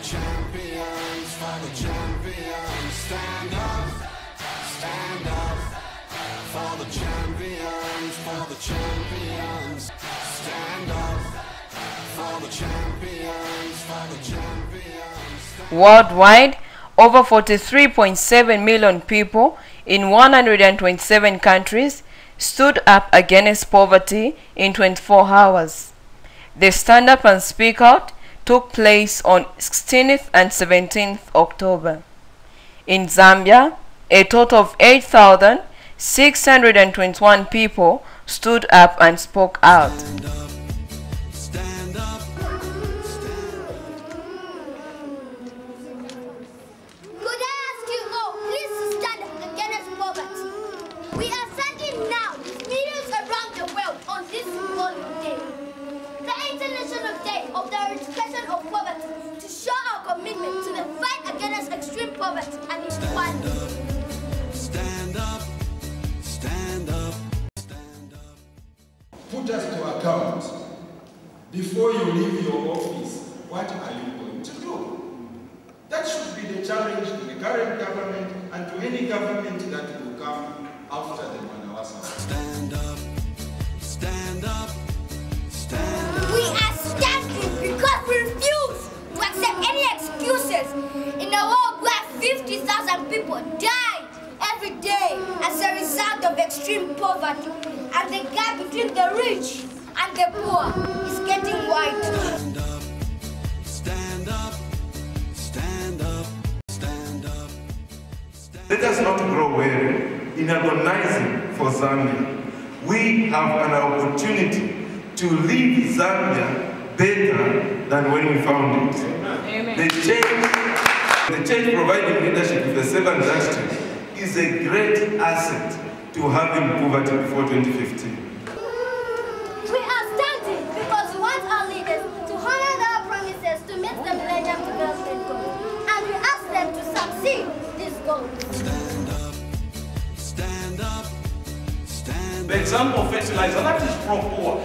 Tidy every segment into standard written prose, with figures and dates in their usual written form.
the champions, for the champions. Stand up, stand up. For the champions, for the champions. Stand up, for the champions, for the champions. Worldwide, over 43.7 million people in 127 countries stood up against poverty in 24 hours. The Stand Up and Speak Out took place on 16th and 17th October. In Zambia, a total of 8,621 people stood up and spoke out. We are standing now with millions around the world on this symbolic day, the International Day of the Eradication of Poverty, to show our commitment to the fight against extreme poverty and inequality. Stand up, stand up, stand up. Put us to account. Before you leave your office, what are you going to do? That should be the challenge to the current government and to any government that will come after the Manawasa. Stand up, stand up, stand up. We are standing because we refuse to accept any excuses in a world where 50,000 people die every day as a result of extreme poverty, and the gap between the rich and the poor is getting wider. Stand up, stand up, stand up, stand up. Let us not grow weary in agonizing for Zambia. We have an opportunity to leave Zambia better than when we found it. Amen. The church providing leadership with the servant justice is a great asset to having poverty before 2015. We are standing because we want our leaders to honor their promises to meet the Millennium Development Goals, and we ask them to succeed these goals. Stand up, stand up, stand The example of fertilizer, that is pro-poor.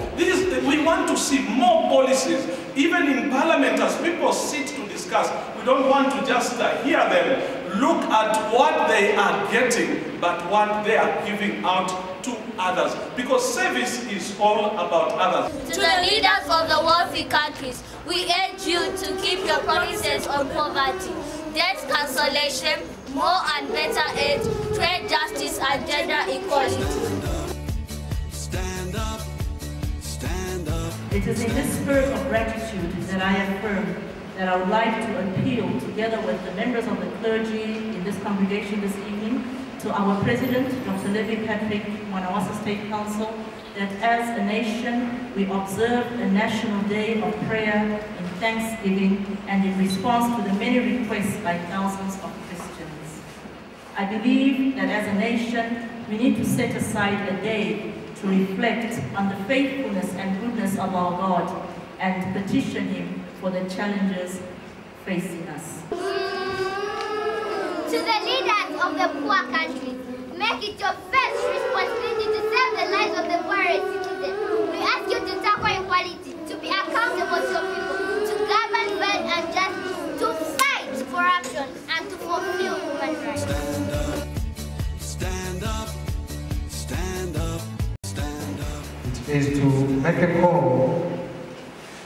We want to see more policies, even in Parliament, as people sit to discuss. We don't want to just hear them, look at what they are getting, but what they are giving out to others. Because service is all about others. To the leaders of the wealthy countries, we urge you to keep your promises on poverty, debt cancellation, more and better aid, trade justice and gender equality. Stand up, stand up. It is in this spirit of gratitude that I affirm that I would like to appeal, together with the members of the clergy in this congregation this evening, to our President, Dr. Levi Patrick, Manawasa State Council, that as a nation we observe a national day of prayer in thanksgiving and in response to the many requests by thousands of Christians. I believe that as a nation we need to set aside a day to reflect on the faithfulness and goodness of our God and petition Him for the challenges facing us. To the leaders of the poor countries, make it your first responsibility to save the lives of the poorest citizens. We ask you to tackle equality, to be accountable to your people, to govern well and justice, to fight corruption, and to fulfill human rights. Stand up, stand up, stand up, stand up. It is to make a call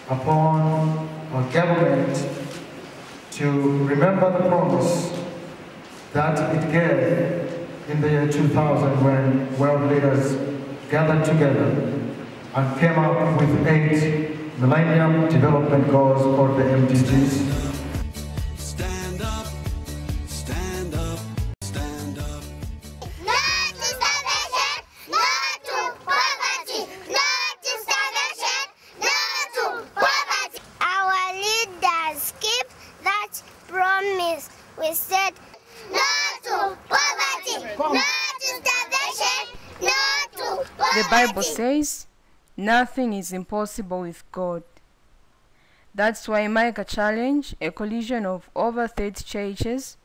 upon our government to remember the promise that it gave in the year 2000 when world leaders gathered together and came up with 8 Millennium Development Goals, or the MDGs. Stand up, stand up, stand up. No to starvation, no to poverty, no to starvation, no to poverty. Our leaders keep that promise. We said no to poverty, no to starvation, no to poverty. The Bible says, nothing is impossible with God. That's why Micah Challenge, a coalition of over 30 churches,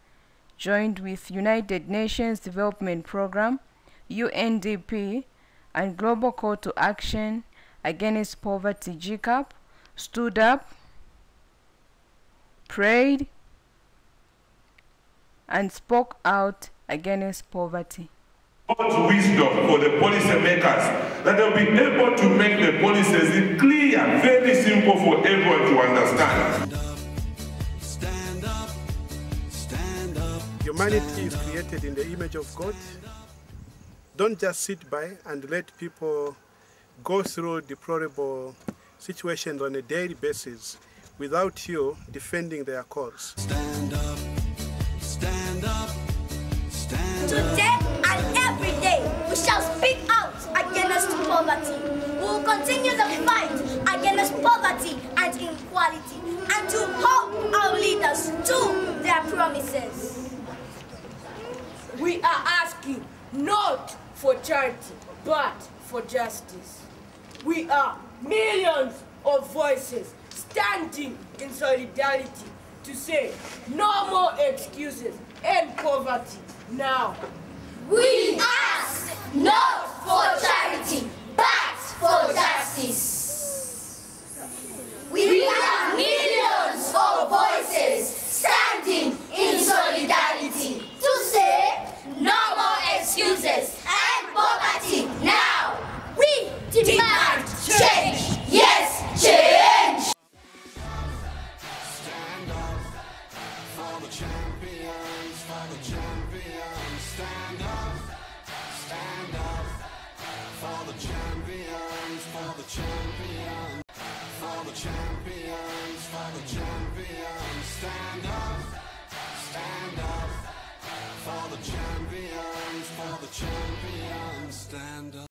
joined with United Nations Development Program, UNDP, and Global Call to Action Against Poverty, GCAP, stood up, prayed and spoke out against poverty. God's wisdom for the policy makers, that they'll be able to make the policies clear, very simple for everyone to understand. Stand up, stand up. Humanity is created in the image of God. Don't just sit by and let people go through deplorable situations on a daily basis without you defending their cause. Stand up, stand up, stand up. Today and every day, we shall speak out against poverty. We will continue the fight against poverty and inequality and to hold our leaders to their promises. We are asking not for charity, but for justice. We are millions of voices standing in solidarity to say no more excuses and poverty now. We ask not for charity, but for justice. We are millions of voices standing in solidarity to say no more excuses and poverty now. We demand change. Yes, change. Stand up for the champions, for the champions. Stand up for the champions, for the champions, for the champions, for the champions. Stand up for the champions, for the champions. Stand up.